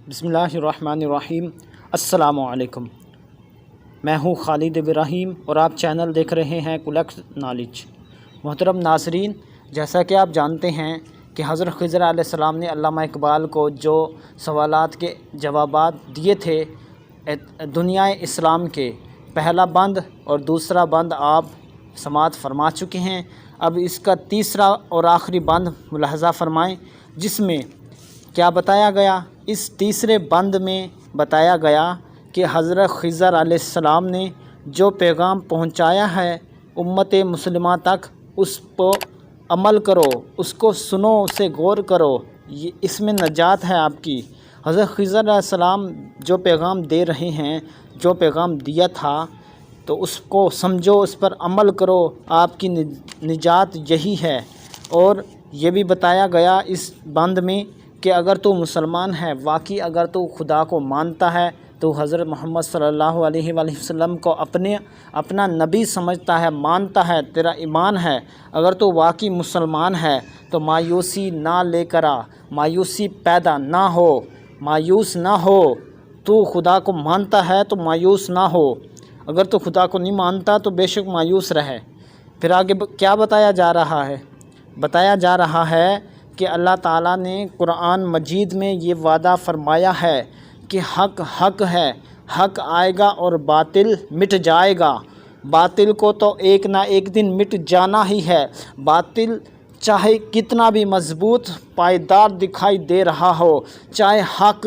بسم اللہ الرحمن الرحیم۔ السلام علیکم، میں ہوں خالد ابراہیم اور آپ چینل دیکھ رہے ہیں کلیکٹ نالج۔ محترم ناظرین، جیسا کہ آپ جانتے ہیں کہ حضرت خضر علیہ السلام نے علامہ اقبال کو جو سوالات کے جوابات دیے تھے دنیا اسلام کے، پہلا بند اور دوسرا بند آپ سماعت فرما چکے ہیں۔ اب اس کا تیسرا اور آخری بند ملاحظہ فرمائیں، جس میں کیا بتایا گیا۔ اس تیسرے بند میں بتایا گیا کہ حضرت خضر علیہ السلام نے جو پیغام پہنچایا ہے امت مسلمہ تک، اس پر عمل کرو، اس کو سنو، اسے غور کرو، اس میں نجات ہے آپ کی۔ حضرت خضر علیہ السلام جو پیغام دے رہے ہیں، جو پیغام دیا تھا، تو اس کو سمجھو، اس پر عمل کرو، آپ کی نجات یہی ہے۔ اور یہ بھی بتایا گیا اس بند میں کہ اگر تو مسلمان ہے، واقعی اگر تو خدا کو مانتا ہے، تو حضرت محمد صلی اللہ علیہ وآلہ وسلم کو اپنا نبی سمجھتا ہے، مانتا ہے، تیرا ایمان ہے، اگر تو واقعی مسلمان ہے تو مایوسی نہ لے کر آ، مایوسی پیدا نہ ہو، مایوس نہ ہو۔ تو خدا کو مانتا ہے تو مایوس نہ ہو، اگر تو خدا کو نہیں مانتا تو بے شک مایوس رہے۔ پھر آگے کیا بتایا جا رہا ہے؟ بتایا جا رہا ہے کہ اللہ تعالیٰ نے قرآن مجید میں یہ وعدہ فرمایا ہے کہ حق حق ہے، حق آئے گا اور باطل مٹ جائے گا۔ باطل کو تو ایک نہ ایک دن مٹ جانا ہی ہے۔ باطل چاہے کتنا بھی مضبوط پائیدار دکھائی دے رہا ہو، چاہے حق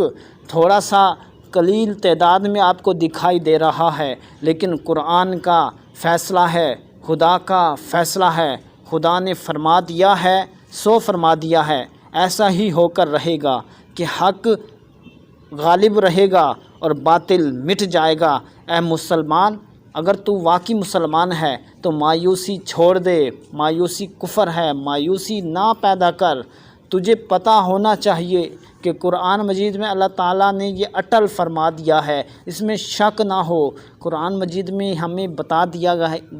تھوڑا سا قلیل تعداد میں آپ کو دکھائی دے رہا ہے، لیکن قرآن کا فیصلہ ہے، خدا کا فیصلہ ہے، خدا نے فرما دیا ہے سو فرما دیا ہے، ایسا ہی ہو کر رہے گا کہ حق غالب رہے گا اور باطل مٹ جائے گا۔ اے مسلمان، اگر تو واقعی مسلمان ہے تو مایوسی چھوڑ دے، مایوسی کفر ہے، مایوسی نہ پیدا کر۔ تجھے پتہ ہونا چاہیے کہ قرآن مجید میں اللہ تعالیٰ نے یہ اٹل فرما دیا ہے، اس میں شک نہ ہو۔ قرآن مجید میں ہمیں بتا دیا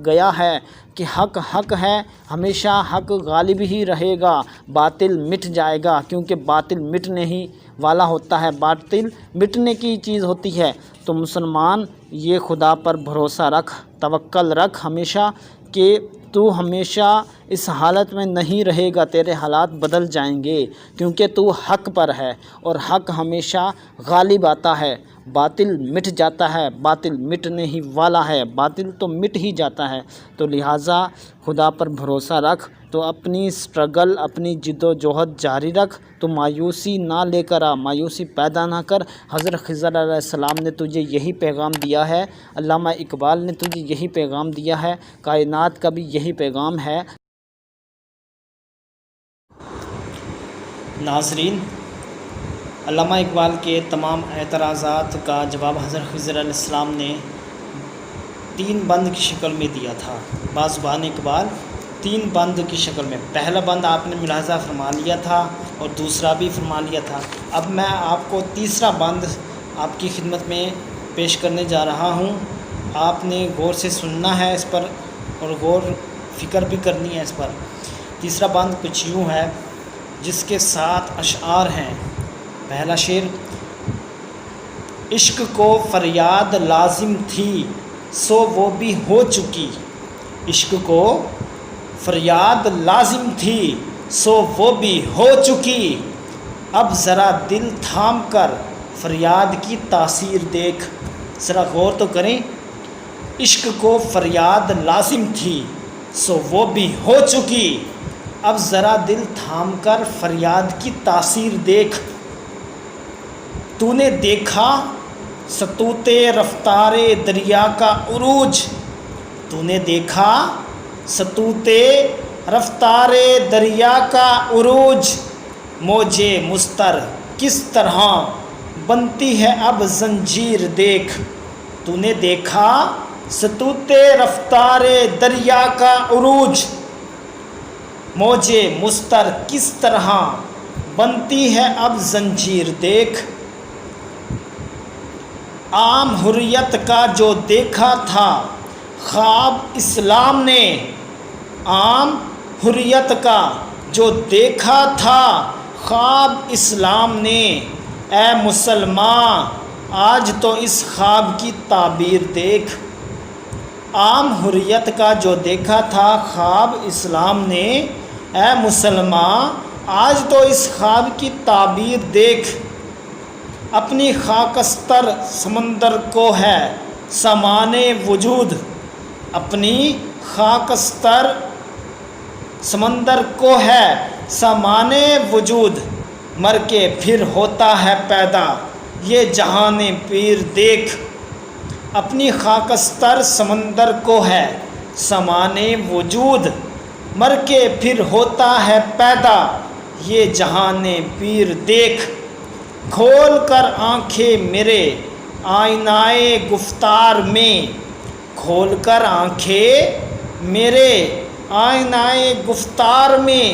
گیا ہے کہ حق حق ہے، ہمیشہ حق غالب ہی رہے گا، باطل مٹ جائے گا، کیونکہ باطل مٹنے ہی والا ہوتا ہے، باطل مٹنے کی چیز ہوتی ہے۔ تو مسلمان یہ خدا پر بھروسہ رکھ، توکل رکھ ہمیشہ، کہ تو ہمیشہ اس حالت میں نہیں رہے گا، تیرے حالات بدل جائیں گے، کیونکہ تو حق پر ہے اور حق ہمیشہ غالب آتا ہے، باطل مٹ جاتا ہے، باطل مٹنے ہی والا ہے، باطل تو مٹ ہی جاتا ہے۔ تو لہٰذا خدا پر بھروسہ رکھ، تو اپنی سٹرگل، اپنی جد و جہد جاری رکھ، تو مایوسی نہ لے کر آ، مایوسی پیدا نہ کر۔ حضرت خضر علیہ السلام نے تجھے یہی پیغام دیا ہے، علامہ اقبال نے تجھے یہی پیغام دیا ہے، کائنات کا بھی یہی پیغام ہے۔ ناظرین، علامہ اقبال کے تمام اعتراضات کا جواب حضرت خضر علیہ السلام نے 3 بند کی شکل میں دیا تھا۔ بازبان اقبال 3 بند کی شکل میں، پہلا بند آپ نے ملاحظہ فرما لیا تھا اور دوسرا بھی فرما لیا تھا۔ اب میں آپ کو تیسرا بند آپ کی خدمت میں پیش کرنے جا رہا ہوں۔ آپ نے غور سے سننا ہے اس پر اور غور فکر بھی کرنی ہے اس پر۔ تیسرا بند کچھ یوں ہے، جس کے 7 اشعار ہیں۔ پہلا شعر: عشق کو فریاد لازم تھی سو وہ بھی ہو چکی، عشق کو فریاد لازم تھی سو وہ بھی ہو چکی، اب ذرا دل تھام کر فریاد کی تاثیر دیکھ۔ ذرا غور تو کریں، عشق کو فریاد لازم تھی سو وہ بھی ہو چکی، اب ذرا دل تھام کر فریاد کی تاثیر دیکھ۔ تو نے دیکھا ستوتے رفتار دریا کا عروج، تو نے دیکھا ستوتے رفتار دریا کا عروج، موجے مستر کس طرح بنتی ہے اب زنجیر دیکھ۔ تو نے دیکھا ستوتے رفتار دریا کا عروج، موجے مستر کس طرح بنتی ہے اب زنجیر دیکھ۔ عام حریت کا جو دیکھا تھا خواب اسلام نے، عام حریت کا جو دیکھا تھا خواب اسلام نے، اے مسلمان آج تو اس خواب کی تعبیر دیکھ۔ عام حریت کا جو دیکھا تھا خواب اسلام نے، اے مسلمان آج تو اس خواب کی تعبیر دیکھ۔ اپنی خاکستر سمندر کو ہے سامان وجود، اپنی خاکستر سمندر کو ہے سامان وجود، مر کے پھر ہوتا ہے پیدا یہ جہان پیر دیکھ۔ اپنی خاکستر سمندر کو ہے سامان وجود، مر کے پھر ہوتا ہے پیدا یہ جہان پیر دیکھ۔ کھول کر آنکھیں میرے آئینۂ گفتار میں، کھول کر آنکھیں میرے آئینۂ گفتار میں،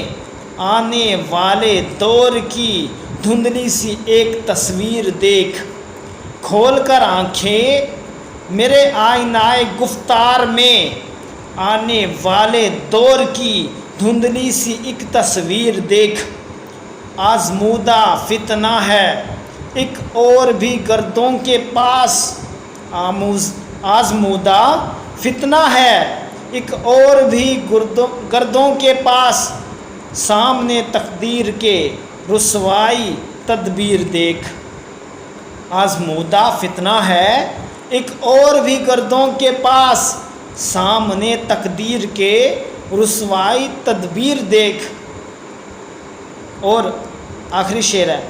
آنے والے دور کی دھندلی سی ایک تصویر دیکھ۔ کھول کر آنکھیں میرے آئینۂ گفتار میں، آنے والے دور کی دھندلی سی ایک تصویر دیکھ۔ آزمودہ فتنہ ہے ایک اور بھی گردوں کے پاس، آزمودہ فتنہ ہے ایک اور بھی گردوں کے پاس، سامنے تقدیر کے رسوائی تدبیر دیکھ۔ آزمودہ فتنہ ہے ایک اور بھی گردوں کے پاس، سامنے تقدیر کے رسوائی تدبیر دیکھ۔ اور آخری شعر ہے،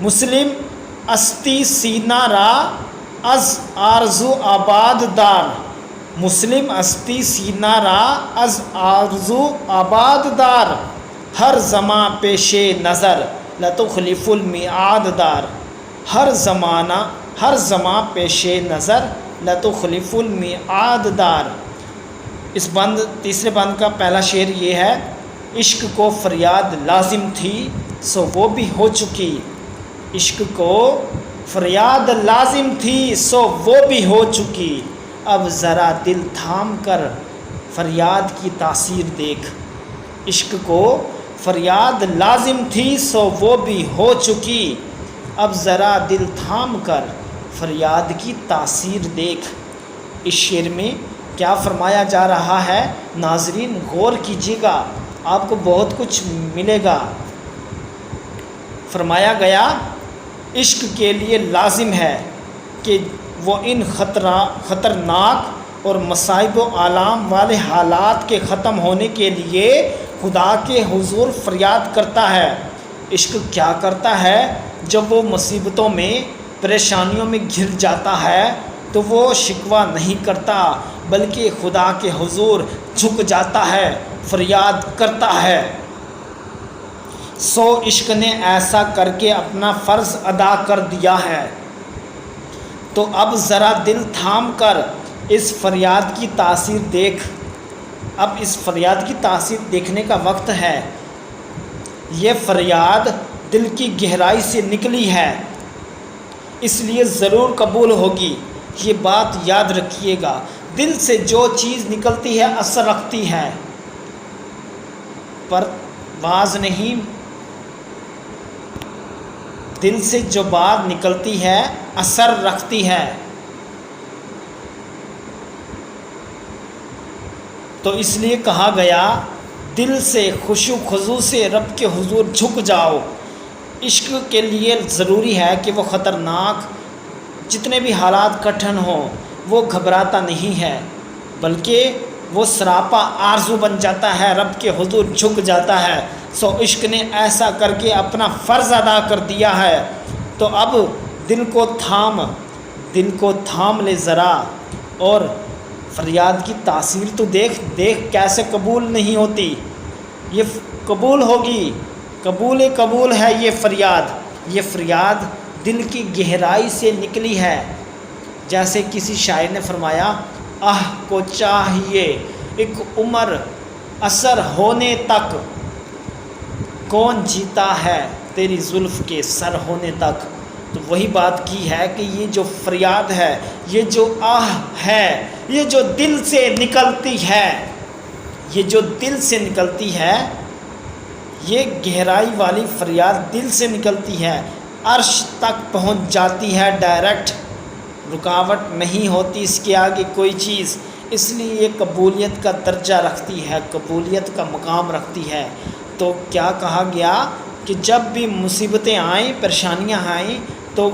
مسلم استی سینہ را از آرزو آباد دار، مسلم استی سینہ را از آرزو آباد دار، ہر زماں پیش نظر لتخلف المیعاد دار، ہر زماں پیش نظر لتخلف المیعاد دار۔ اس تیسرے بند کا پہلا شعر یہ ہے، عشق کو فریاد لازم تھی سو وہ بھی ہو چکی، عشق کو فریاد لازم تھی سو وہ بھی ہو چکی، اب ذرا دل تھام کر فریاد کی تاثیر دیکھ۔ عشق کو فریاد لازم تھی سو وہ بھی ہو چکی، اب ذرا دل تھام کر فریاد کی تاثیر دیکھ۔ اس شعر میں کیا فرمایا جا رہا ہے ناظرین غور کیجیے گا، آپ کو بہت کچھ ملے گا۔ فرمایا گیا عشق کے لیے لازم ہے کہ وہ ان خطرناک اور مصائب و آلام والے حالات کے ختم ہونے کے لیے خدا کے حضور فریاد کرتا ہے۔ عشق کیا کرتا ہے؟ جب وہ مصیبتوں میں پریشانیوں میں گر جاتا ہے تو وہ شکوہ نہیں کرتا بلکہ خدا کے حضور جھک جاتا ہے، فریاد کرتا ہے۔ سو عشق نے ایسا کر کے اپنا فرض ادا کر دیا ہے، تو اب ذرا دل تھام کر اس فریاد کی تاثیر دیکھ۔ اب اس فریاد کی تاثیر دیکھنے کا وقت ہے۔ یہ فریاد دل کی گہرائی سے نکلی ہے، اس لیے ضرور قبول ہوگی۔ یہ بات یاد رکھیے گا، دل سے جو چیز نکلتی ہے اثر رکھتی ہے، پر باز نہیں۔ دل سے جو بات نکلتی ہے اثر رکھتی ہے۔ تو اس لیے کہا گیا دل سے خشوع و خضوع سے رب کے حضور جھک جاؤ۔ عشق کے لیے ضروری ہے کہ وہ خطرناک جتنے بھی حالات کٹھن ہوں وہ گھبراتا نہیں ہے، بلکہ وہ سراپا آرزو بن جاتا ہے، رب کے حضور جھک جاتا ہے۔ سو عشق نے ایسا کر کے اپنا فرض ادا کر دیا ہے، تو اب دل کو تھام لے ذرا، اور فریاد کی تاثیر تو دیکھ کیسے قبول نہیں ہوتی، یہ قبول ہوگی، قبول ہے یہ فریاد دل کی گہرائی سے نکلی ہے۔ جیسے کسی شاعر نے فرمایا، آہ کو چاہیے ایک عمر اثر ہونے تک، کون جیتا ہے تیری زلف کے سر ہونے تک۔ تو وہی بات کی ہے کہ یہ جو فریاد ہے، یہ جو آہ ہے، یہ جو دل سے نکلتی ہے، یہ گہرائی والی فریاد دل سے نکلتی ہے، عرش تک پہنچ جاتی ہے ڈائریکٹ، رکاوٹ نہیں ہوتی اس کے آگے کوئی چیز، اس لیے یہ قبولیت کا درجہ رکھتی ہے، قبولیت کا مقام رکھتی ہے۔ تو کیا کہا گیا کہ جب بھی مصیبتیں آئیں، پریشانیاں آئیں تو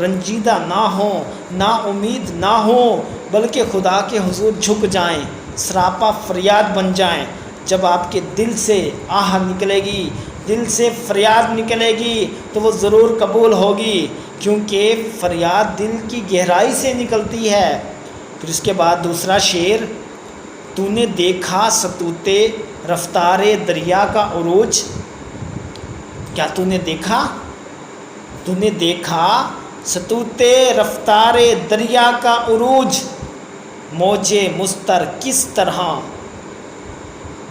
رنجیدہ نہ ہوں، نا امید نہ ہوں، بلکہ خدا کے حضور جھک جائیں، سراپا فریاد بن جائیں۔ جب آپ کے دل سے آہ نکلے گی، دل سے فریاد نکلے گی تو وہ ضرور قبول ہوگی، کیونکہ فریاد دل کی گہرائی سے نکلتی ہے۔ پھر اس کے بعد دوسرا شعر، تو نے دیکھا ستوتے رفتار دریا کا عروج، کیا تو نے دیکھا؟ تو نے دیکھا ستوتے رفتار دریا کا عروج، موج مستر کس طرح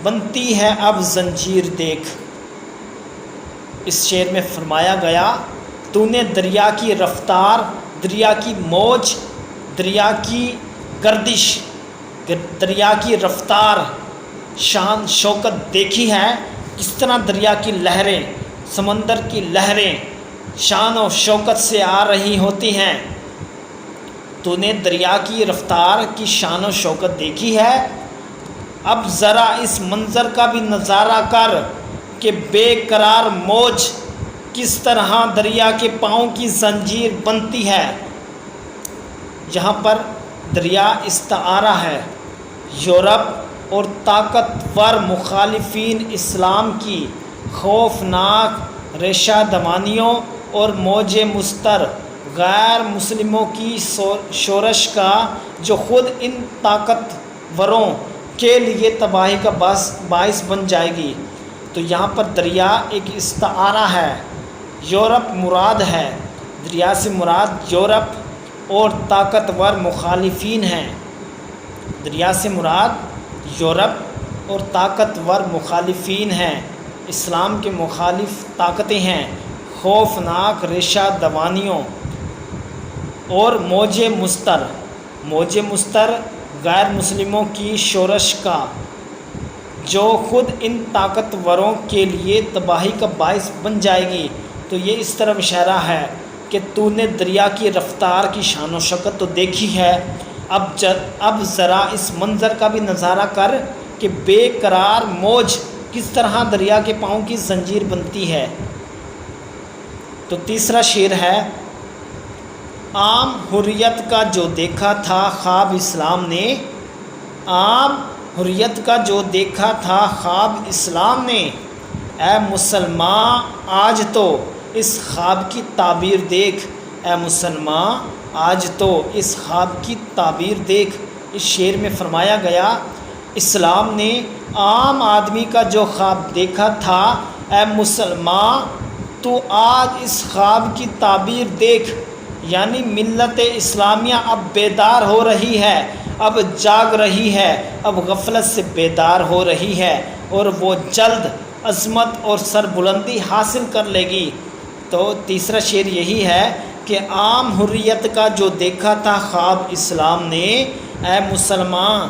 بنتی ہے اب زنجیر دیکھ۔ اس شعر میں فرمایا گیا تو نے دریا کی رفتار، دریا کی موج، دریا کی گردش، دریا کی رفتار، شان شوکت دیکھی ہے، کس طرح دریا کی لہریں، سمندر کی لہریں شان و شوکت سے آ رہی ہوتی ہیں۔ تو نے دریا کی رفتار کی شان و شوکت دیکھی ہے، اب ذرا اس منظر کا بھی نظارہ کر کہ بے قرار موج کس طرح دریا کے پاؤں کی زنجیر بنتی ہے۔ یہاں پر دریا استعارہ ہے۔ یورپ اور طاقتور مخالفین اسلام کی خوفناک ریشہ دمانیوں اور موج مستر غیر مسلموں کی شورش کا جو خود ان طاقتوروں کے لیے تباہی کا باعث بن جائے گی۔ تو یہاں پر دریا ایک استعارہ ہے، یورپ مراد ہے، دریا سے مراد یورپ اور طاقتور مخالفین ہیں۔ دریا سے مراد یورپ اور طاقتور مخالفین ہیں، اسلام کے مخالف طاقتیں ہیں، خوفناک ریشہ دوانیوں اور موج مستر، موج مستر غیر مسلموں کی شورش کا جو خود ان طاقتوروں کے لیے تباہی کا باعث بن جائے گی۔ تو یہ اس طرح اشارہ ہے کہ تو نے دریا کی رفتار کی شان و شوکت تو دیکھی ہے، اب ذرا اس منظر کا بھی نظارہ کر کہ بے قرار موج کس طرح دریا کے پاؤں کی زنجیر بنتی ہے۔ تو تیسرا شعر ہے، عام حریت کا جو دیکھا تھا خواب اسلام نے، عام حریت کا جو دیکھا تھا خواب اسلام نے، اے مسلمان آج تو اس خواب کی تعبیر دیکھ، اے مسلمان آج تو اس خواب کی تعبیر دیکھ۔ اس شعر میں فرمایا گیا اسلام نے عام آدمی کا جو خواب دیکھا تھا، اے مسلمان تو آج اس خواب کی تعبیر دیکھ، یعنی ملت اسلامیہ اب بیدار ہو رہی ہے، اب جاگ رہی ہے، اب غفلت سے بیدار ہو رہی ہے، اور وہ جلد عظمت اور سربلندی حاصل کر لے گی۔ تو تیسرا شعر یہی ہے کہ عام حریت کا جو دیکھا تھا خواب اسلام نے، اے مسلمان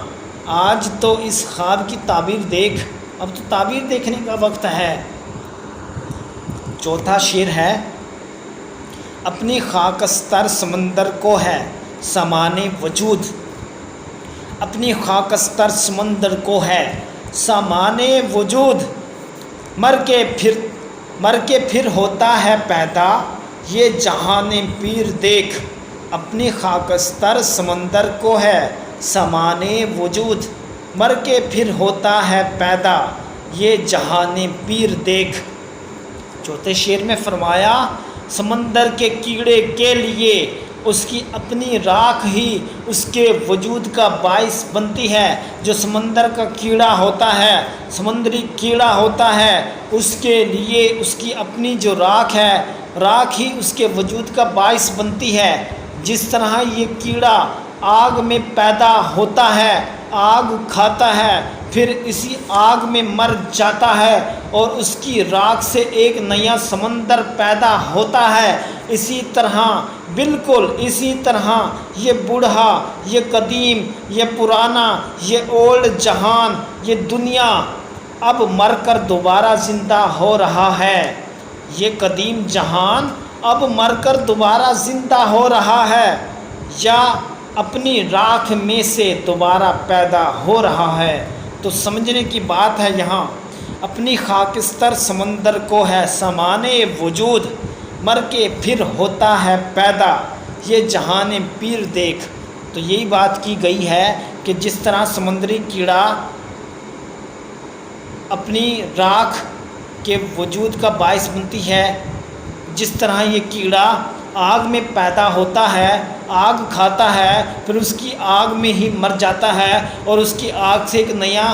آج تو اس خواب کی تعبیر دیکھ، اب تو تعبیر دیکھنے کا وقت ہے۔ چوتھا شعر ہے، اپنی خاکستر سمندر کو ہے سامان وجود، اپنی خاکستر سمندر کو ہے سامان وجود، مر کے پھر ہوتا ہے پیدا یہ جہان پیر دیکھ، اپنی خاکستر سمندر کو ہے سامان وجود، مر کے پھر ہوتا ہے پیدا یہ جہان پیر دیکھ۔ چوتھے شعر میں فرمایا سمندر کے کیڑے کے لیے اس کی اپنی راکھ ہی اس کے وجود کا باعث بنتی ہے۔ جو سمندر کا کیڑا ہوتا ہے، سمندری کیڑا ہوتا ہے، اس کے لیے اس کی اپنی جو راکھ ہے، راکھ ہی اس کے وجود کا باعث بنتی ہے۔ جس طرح یہ کیڑا آگ میں پیدا ہوتا ہے، آگ کھاتا ہے، پھر اسی آگ میں مر جاتا ہے اور اس کی راکھ سے ایک نیا سمندر پیدا ہوتا ہے، اسی طرح بالکل اسی طرح یہ بوڑھا، یہ قدیم، یہ پرانا، یہ اولڈ جہان، یہ دنیا اب مر کر دوبارہ زندہ ہو رہا ہے۔ یہ قدیم جہان اب مر کر دوبارہ زندہ ہو رہا ہے یا اپنی راکھ میں سے دوبارہ پیدا ہو رہا ہے۔ تو سمجھنے کی بات ہے یہاں، اپنی خاکستر سمندر کو ہے سامانے وجود، مر کے پھر ہوتا ہے پیدا یہ جہان پیر دیکھ۔ تو یہی بات کی گئی ہے کہ جس طرح سمندری کیڑا اپنی راکھ کے وجود کا باعث بنتی ہے، جس طرح یہ کیڑا آگ میں پیدا ہوتا ہے، آگ کھاتا ہے، پھر اس کی آگ میں ہی مر جاتا ہے اور اس کی آگ سے ایک نیا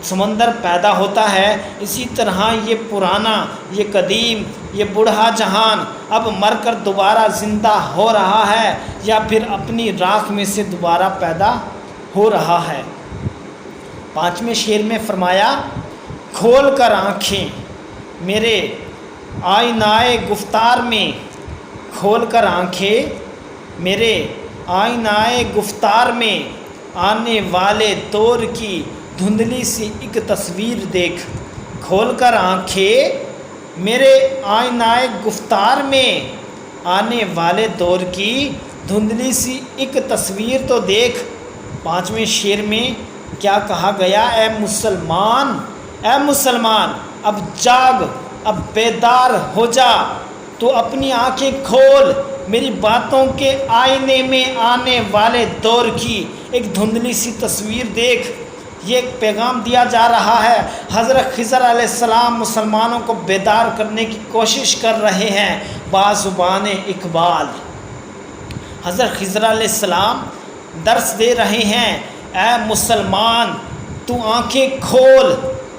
سمندر پیدا ہوتا ہے، اسی طرح یہ پرانا، یہ قدیم، یہ بوڑھا جہان اب مر کر دوبارہ زندہ ہو رہا ہے یا پھر اپنی راکھ میں سے دوبارہ پیدا ہو رہا ہے۔ 5ویں شعر میں فرمایا، کھول کر آنکھیں میرے آئینۂ گفتار میں، کھول کر آنکھیں میرے آئینۂ گفتار میں، آنے والے دور کی دھندلی سی ایک تصویر دیکھ۔ کھول کر آنکھیں میرے آئینۂ گفتار میں، آنے والے دور کی دھندلی سی ایک تصویر تو دیکھ۔ 5ویں شعر میں کیا کہا گیا؟ اے مسلمان، اے مسلمان، اب جاگ، اب بیدار ہو جا، تو اپنی آنکھیں کھول، میری باتوں کے آئینے میں آنے والے دور کی ایک دھندلی سی تصویر دیکھ۔ یہ ایک پیغام دیا جا رہا ہے۔ حضرت خضر علیہ السلام مسلمانوں کو بیدار کرنے کی کوشش کر رہے ہیں بازبان اقبال۔ حضرت خضر علیہ السلام درس دے رہے ہیں، اے مسلمان تو آنکھیں کھول،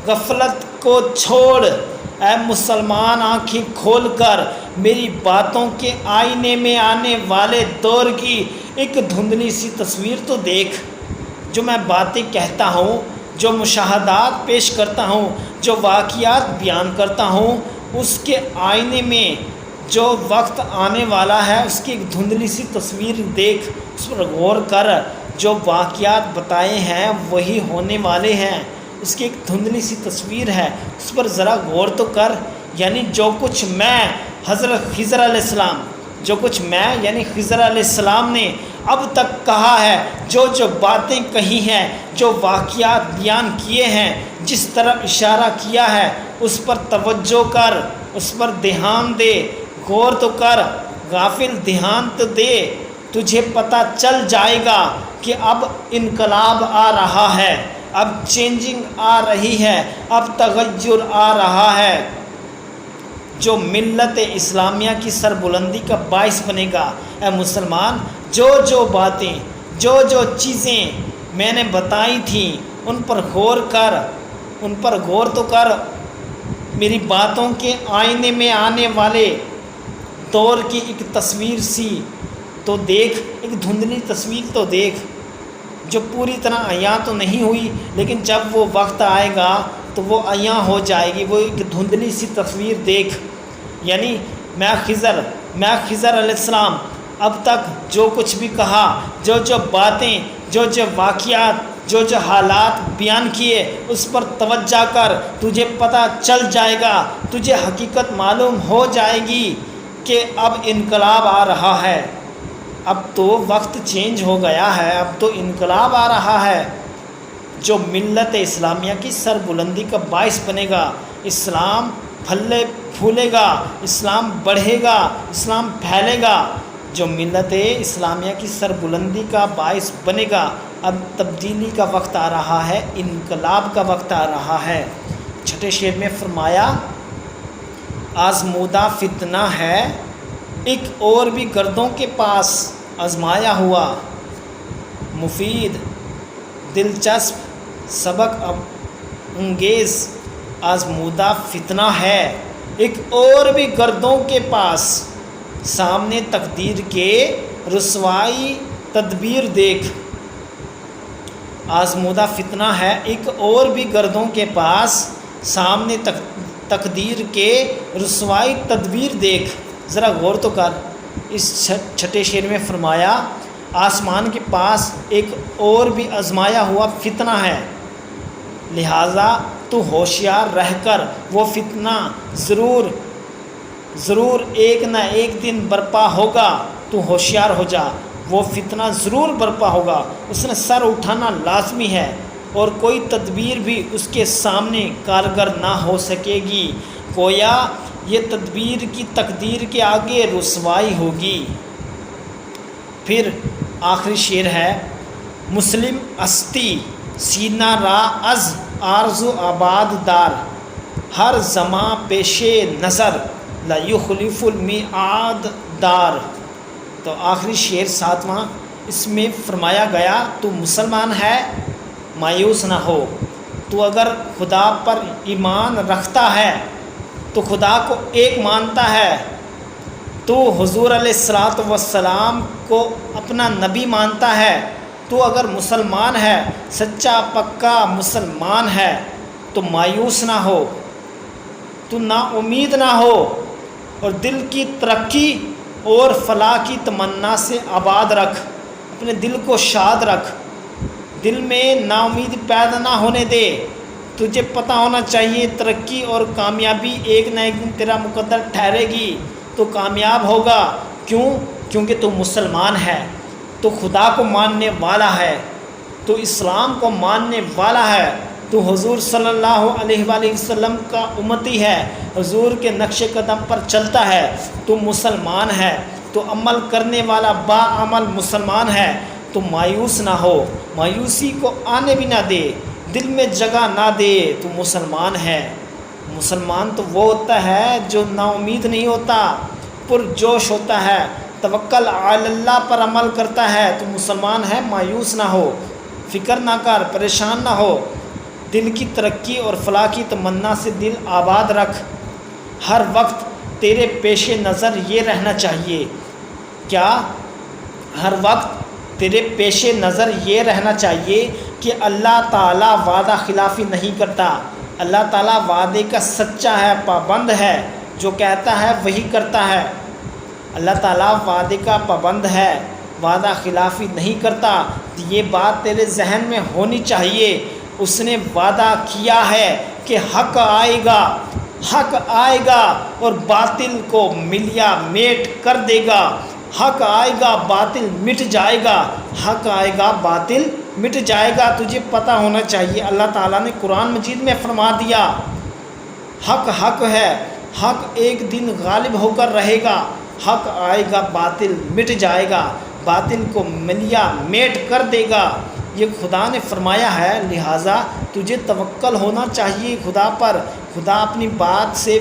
غفلت کو چھوڑ، اے مسلمان آنکھیں کھول کر میری باتوں کے آئینے میں آنے والے دور کی ایک دھندلی سی تصویر تو دیکھ۔ جو میں باتیں کہتا ہوں، جو مشاہدات پیش کرتا ہوں، جو واقعات بیان کرتا ہوں، اس کے آئینے میں جو وقت آنے والا ہے اس کی ایک دھندلی سی تصویر دیکھ، اس پر غور کر۔ جو واقعات بتائے ہیں وہی ہونے والے ہیں، اس کی ایک دھندلی سی تصویر ہے، اس پر ذرا غور تو کر۔ یعنی جو کچھ میں حضرت خضر علیہ السلام، جو کچھ میں یعنی خضر علیہ السلام نے اب تک کہا ہے، جو باتیں کہی ہیں، جو واقعات بیان کیے ہیں، جس طرح اشارہ کیا ہے، اس پر توجہ کر، اس پر دھیان دے، غور تو کر، غافل دھیان تو دے، تجھے پتہ چل جائے گا کہ اب انقلاب آ رہا ہے، اب چینجنگ آ رہی ہے، اب تغیر آ رہا ہے، جو ملت اسلامیہ کی سربلندی کا باعث بنے گا۔ اے مسلمان، جو باتیں، جو چیزیں میں نے بتائی تھیں ان پر غور کر، ان پر غور تو کر، میری باتوں کے آئینے میں آنے والے دور کی ایک تصویر سی تو دیکھ، ایک دھندلی تصویر تو دیکھ، جو پوری طرح عیاں تو نہیں ہوئی، لیکن جب وہ وقت آئے گا تو وہ عیاں ہو جائے گی، وہ ایک دھندلی سی تصویر دیکھ۔ یعنی میں خضر علیہ السلام اب تک جو کچھ بھی کہا، جو باتیں، جو واقعات، جو حالات بیان کیے، اس پر توجہ کر، تجھے پتہ چل جائے گا، تجھے حقیقت معلوم ہو جائے گی کہ اب انقلاب آ رہا ہے، اب تو وقت چینج ہو گیا ہے، اب تو انقلاب آ رہا ہے، جو ملت اسلامیہ کی سربلندی کا باعث بنے گا۔ اسلام پھلے پھولے گا، اسلام بڑھے گا، اسلام پھیلے گا، جو ملت اسلامیہ کی سربلندی کا باعث بنے گا۔ اب تبدیلی کا وقت آ رہا ہے، انقلاب کا وقت آ رہا ہے۔ 6 شعر میں فرمایا، آزمودہ فتنہ ہے ایک اور بھی گردوں کے پاس آزمایا ہوا، مفید، دلچسپ، سبق انگیز آزمودہ فتنہ ہے ایک اور بھی گردوں کے پاس، سامنے تقدیر کے رسوائی تدبیر دیکھ۔ آزمودہ فتنہ ہے ایک اور بھی گردوں کے پاس، سامنے تقدیر کے رسوائی تدبیر دیکھ۔ ذرا غور تو کر، اس 6 شعر میں فرمایا آسمان کے پاس ایک اور بھی آزمایا ہوا فتنہ ہے، لہٰذا تو ہوشیار رہ کر وہ فتنہ ضرور ضرور ایک نہ ایک دن برپا ہوگا، تو ہوشیار ہو جا، وہ فتنہ ضرور برپا ہوگا، اس نے سر اٹھانا لازمی ہے، اور کوئی تدبیر بھی اس کے سامنے کارگر نہ ہو سکے گی، گویا یہ تدبیر کی تقدیر کے آگے رسوائی ہوگی۔ پھر آخری شعر ہے، مسلم استی سینہ را از آرزو آباد دار، ہر زماں پیش نظر لیخلف المیعاد دار۔ تو آخری شعر 7واں، اس میں فرمایا گیا تو مسلمان ہے، مایوس نہ ہو، تو اگر خدا پر ایمان رکھتا ہے تو خدا کو ایک مانتا ہے، تو حضور علیہ الصلوۃ والسلام کو اپنا نبی مانتا ہے، تو اگر مسلمان ہے، سچا پکا مسلمان ہے، تو مایوس نہ ہو، تو نا امید نہ ہو، اور دل کی ترقی اور فلاح کی تمنا سے آباد رکھ، اپنے دل کو شاد رکھ، دل میں نا امید پیدا نہ ہونے دے۔ تجھے پتہ ہونا چاہیے ترقی اور کامیابی ایک نہ ایک دن تیرا مقدر ٹھہرے گی، تو کامیاب ہوگا۔ کیوں؟ کیونکہ تو مسلمان ہے، تو خدا کو ماننے والا ہے، تو اسلام کو ماننے والا ہے، تو حضور صلی اللہ علیہ وآلہ وسلم کا امتی ہے، حضور کے نقش قدم پر چلتا ہے، تو مسلمان ہے، تو عمل کرنے والا با عمل مسلمان ہے، تو مایوس نہ ہو، مایوسی کو آنے بھی نہ دے، دل میں جگہ نہ دے، تو مسلمان ہے۔ مسلمان تو وہ ہوتا ہے جو نا امید نہیں ہوتا، پرجوش ہوتا ہے، توکل علی اللہ پر عمل کرتا ہے، تو مسلمان ہے، مایوس نہ ہو، فکر نہ کر، پریشان نہ ہو، دل کی ترقی اور فلاح کی تمنا سے دل آباد رکھ، ہر وقت تیرے پیش نظر یہ رہنا چاہیے۔ کیا؟ ہر وقت تیرے پیش نظر یہ رہنا چاہیے کہ اللہ تعالیٰ وعدہ خلافی نہیں کرتا، اللہ تعالیٰ وعدے کا سچا ہے، پابند ہے، جو کہتا ہے وہی کرتا ہے، اللہ تعالیٰ وعدے کا پابند ہے، وعدہ خلافی نہیں کرتا۔ یہ بات تیرے ذہن میں ہونی چاہیے، اس نے وعدہ کیا ہے کہ حق آئے گا، حق آئے گا اور باطل کو ملیا میٹ کر دے گا، حق آئے گا باطل مٹ جائے گا، حق آئے گا باطل مٹ جائے گا۔ تجھے پتہ ہونا چاہیے اللہ تعالیٰ نے قرآن مجید میں فرما دیا، حق حق ہے، حق ایک دن غالب ہو کر رہے گا، حق آئے گا باطل مٹ جائے گا، باطل کو ملیا میٹ کر دے گا، یہ خدا نے فرمایا ہے۔ لہٰذا تجھے توکل ہونا چاہیے خدا پر، خدا اپنی بات سے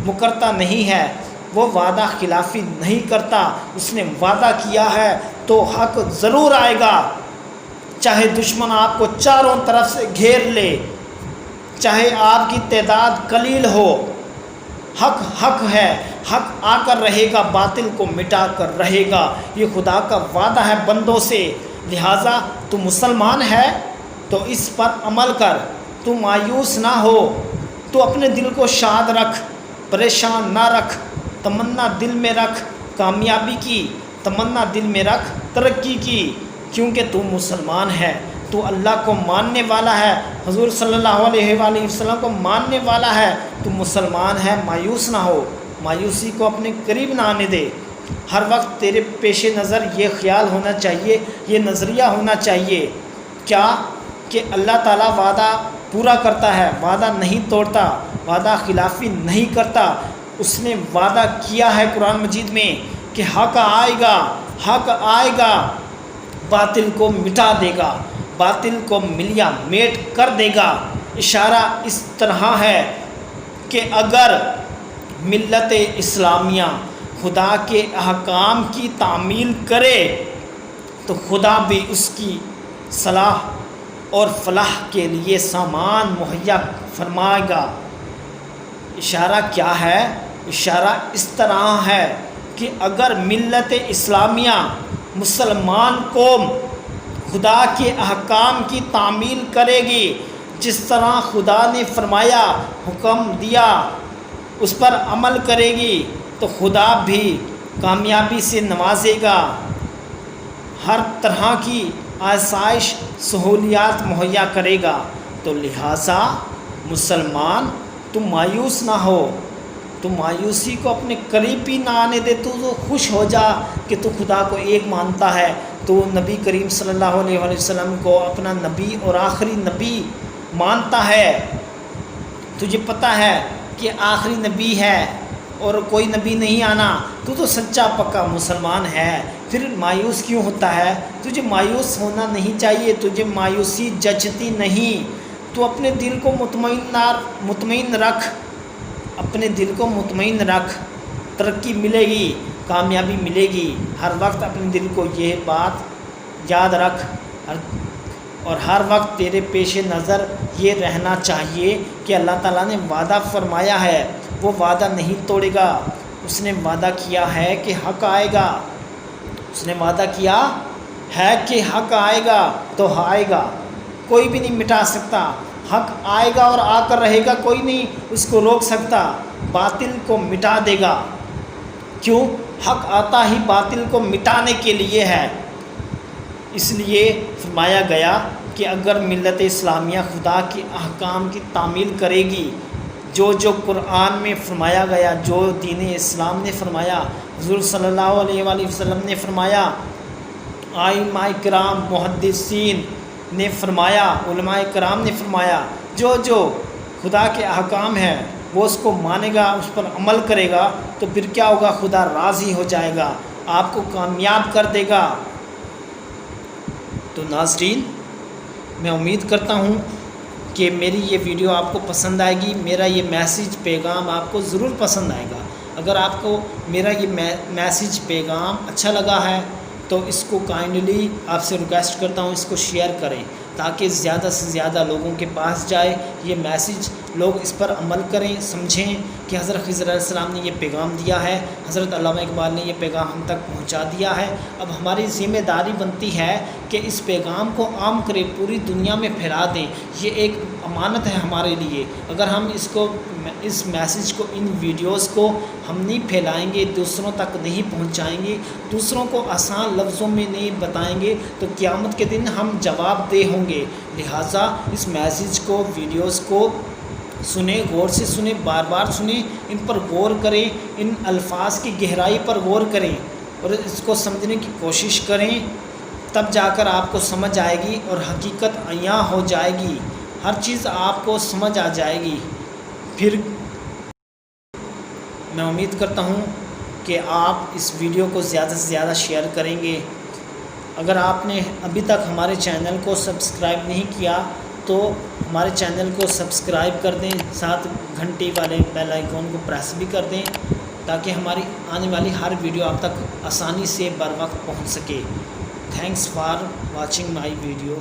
مکرتا نہیں ہے، وہ وعدہ خلافی نہیں کرتا، اس نے وعدہ کیا ہے تو حق ضرور آئے گا، چاہے دشمن آپ کو چاروں طرف سے گھیر لے، چاہے آپ کی تعداد قلیل ہو، حق حق ہے، حق آ کر رہے گا، باطل کو مٹا کر رہے گا، یہ خدا کا وعدہ ہے بندوں سے۔ لہٰذا تو مسلمان ہے تو اس پر عمل کر، تو مایوس نہ ہو، تو اپنے دل کو شاد رکھ، پریشان نہ رکھ، تمنا دل میں رکھ کامیابی کی، تمنا دل میں رکھ ترقی کی، کیونکہ تو مسلمان ہے، تو اللہ کو ماننے والا ہے، حضور صلی اللہ علیہ وآلہ وسلم کو ماننے والا ہے، تو مسلمان ہے، مایوس نہ ہو، مایوسی کو اپنے قریب نہ آنے دے۔ ہر وقت تیرے پیش نظر یہ خیال ہونا چاہیے، یہ نظریہ ہونا چاہیے، کیا کہ اللہ تعالیٰ وعدہ پورا کرتا ہے، وعدہ نہیں توڑتا، وعدہ خلافی نہیں کرتا، اس نے وعدہ کیا ہے قرآن مجید میں کہ حق آئے گا، حق آئے گا، باطل کو مٹا دے گا، باطل کو ملیا میٹ کر دے گا۔ اشارہ اس طرح ہے کہ اگر ملت اسلامیہ خدا کے احکام کی تعمیل کرے تو خدا بھی اس کی صلاح اور فلاح کے لیے سامان مہیا فرمائے گا۔ اشارہ کیا ہے؟ اشارہ اس طرح ہے کہ اگر ملت اسلامیہ مسلمان قوم خدا کے احکام کی تعمیل کرے گی، جس طرح خدا نے فرمایا، حکم دیا، اس پر عمل کرے گی، تو خدا بھی کامیابی سے نوازے گا، ہر طرح کی آسائش سہولیات مہیا کرے گا۔ تو لہٰذا مسلمان تم مایوس نہ ہو، تو مایوسی کو اپنے قریب بھی نہ آنے دے، تو خوش ہو جا کہ تو خدا کو ایک مانتا ہے، تو نبی کریم صلی اللہ علیہ وسلم کو اپنا نبی اور آخری نبی مانتا ہے، تجھے پتہ ہے کہ آخری نبی ہے اور کوئی نبی نہیں آنا، تو سچا پکا مسلمان ہے، پھر مایوس کیوں ہوتا ہے؟ تجھے مایوس ہونا نہیں چاہیے، تجھے مایوسی جچتی نہیں، تو اپنے دل کو مطمئن رکھ، اپنے دل کو مطمئن رکھ، ترقی ملے گی، کامیابی ملے گی، ہر وقت اپنے دل کو یہ بات یاد رکھ، اور ہر وقت تیرے پیش نظر یہ رہنا چاہیے کہ اللہ تعالیٰ نے وعدہ فرمایا ہے، وہ وعدہ نہیں توڑے گا، اس نے وعدہ کیا ہے کہ حق آئے گا، اس نے وعدہ کیا ہے کہ حق آئے گا تو آئے گا، کوئی بھی نہیں مٹا سکتا، حق آئے گا اور آ کر رہے گا، کوئی نہیں اس کو روک سکتا، باطل کو مٹا دے گا، کیوں؟ حق آتا ہی باطل کو مٹانے کے لیے ہے، اس لیے فرمایا گیا کہ اگر ملت اسلامیہ خدا کے احکام کی تعمیل کرے گی، جو قرآن میں فرمایا گیا، جو دین اسلام نے فرمایا، حضور صلی اللہ علیہ وآلہ وسلم نے فرمایا، ائمہ کرام محدثین نے فرمایا، علماء کرام نے فرمایا، جو خدا کے احکام ہیں وہ اس کو مانے گا، اس پر عمل کرے گا، تو پھر کیا ہوگا؟ خدا راضی ہو جائے گا، آپ کو کامیاب کر دے گا۔ تو ناظرین، میں امید کرتا ہوں کہ میری یہ ویڈیو آپ کو پسند آئے گی، میرا یہ میسیج پیغام آپ کو ضرور پسند آئے گا۔ اگر آپ کو میرا یہ میسیج پیغام اچھا لگا ہے تو اس کو کائنڈلی آپ سے ریکویسٹ کرتا ہوں، اس کو شیئر کریں تاکہ زیادہ سے زیادہ لوگوں کے پاس جائے یہ میسیج، لوگ اس پر عمل کریں، سمجھیں کہ حضرت خضر علیہ السلام نے یہ پیغام دیا ہے، حضرت علامہ اقبال نے یہ پیغام ہم تک پہنچا دیا ہے۔ اب ہماری ذمہ داری بنتی ہے کہ اس پیغام کو عام کریں، پوری دنیا میں پھیلا دیں، یہ ایک امانت ہے ہمارے لیے۔ اگر ہم اس میسیج کو، ان ویڈیوز کو ہم نہیں پھیلائیں گے، دوسروں تک نہیں پہنچائیں گے، دوسروں کو آسان لفظوں میں نہیں بتائیں گے، تو قیامت کے دن ہم جواب دہ ہوں گے۔ لہٰذا اس میسیج کو، ویڈیوز کو سنیں، غور سے سنیں، بار بار سنیں، ان پر غور کریں، ان الفاظ کی گہرائی پر غور کریں اور اس کو سمجھنے کی کوشش کریں، تب جا کر آپ کو سمجھ آئے گی اور حقیقت عیاں ہو جائے گی، ہر چیز آپ کو سمجھ آ جائے گی۔ پھر میں امید کرتا ہوں کہ آپ اس ویڈیو کو زیادہ سے زیادہ شیئر کریں گے۔ اگر آپ نے ابھی تک ہمارے چینل کو سبسکرائب نہیں کیا تو ہمارے چینل کو سبسکرائب کر دیں، ساتھ گھنٹی والے بیل آئیکن کو پریس بھی کر دیں تاکہ ہماری آنے والی ہر ویڈیو آپ تک آسانی سے بر وقت پہنچ سکے۔ Thanks for watching my video.